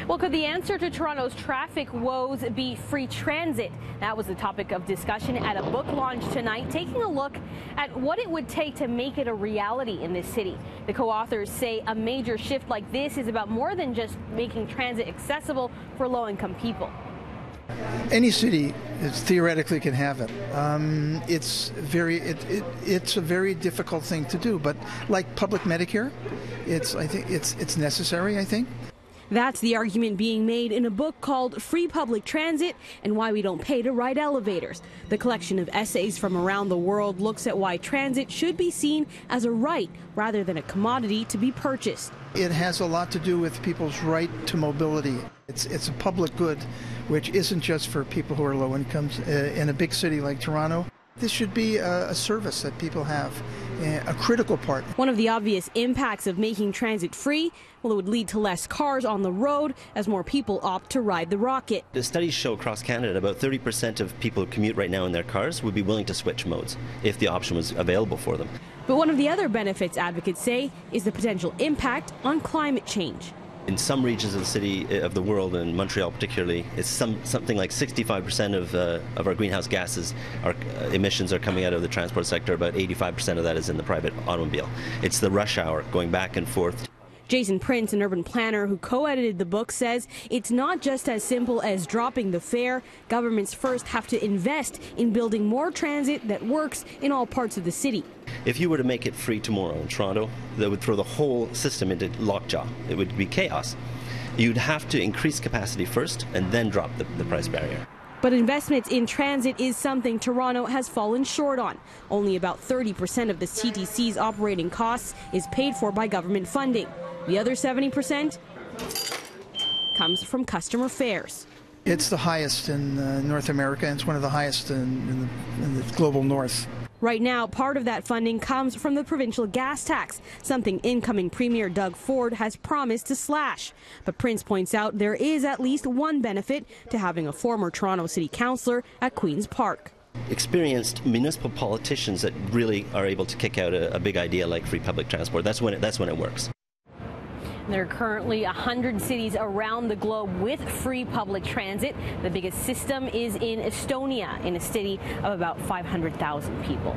Well, could the answer to Toronto's traffic woes be free transit? That was the topic of discussion at a book launch tonight, taking a look at what it would take to make it a reality in this city. The co-authors say a major shift like this is about more than just making transit accessible for low-income people. Any city theoretically can have it. It's a very difficult thing to do, but like public Medicare, I think it's necessary, I think. That's the argument being made in a book called Free Public Transit and Why We Don't Pay to Ride Elevators. The collection of essays from around the world looks at why transit should be seen as a right rather than a commodity to be purchased. It has a lot to do with people's right to mobility. It's a public good, which isn't just for people who are low incomes. In a big city like Toronto, this should be a service that people have, a critical part. One of the obvious impacts of making transit free, well, it would lead to less cars on the road as more people opt to ride the rocket. The studies show across Canada about 30% of people who commute right now in their cars would be willing to switch modes if the option was available for them. But one of the other benefits advocates say is the potential impact on climate change. In some regions of the city, of the world, and Montreal particularly, it's something like 65% of our greenhouse gases, our emissions are coming out of the transport sector. About 85% of that is in the private automobile. It's the rush hour going back and forth. Jason Prince, an urban planner who co-edited the book, says it's not just as simple as dropping the fare. Governments first have to invest in building more transit that works in all parts of the city. If you were to make it free tomorrow in Toronto, that would throw the whole system into lockjaw. It would be chaos. You'd have to increase capacity first and then drop the price barrier. But investments in transit is something Toronto has fallen short on. Only about 30% of the TTC's operating costs is paid for by government funding. The other 70% comes from customer fares. It's the highest in North America, and it's one of the highest in the global north. Right now, part of that funding comes from the provincial gas tax, something incoming Premier Doug Ford has promised to slash. But Prince points out there is at least one benefit to having a former Toronto City Councillor at Queen's Park. Experienced municipal politicians that really are able to kick out a big idea like free public transport. That's when it works. There are currently 100 cities around the globe with free public transit. The biggest system is in Estonia, in a city of about 500,000 people.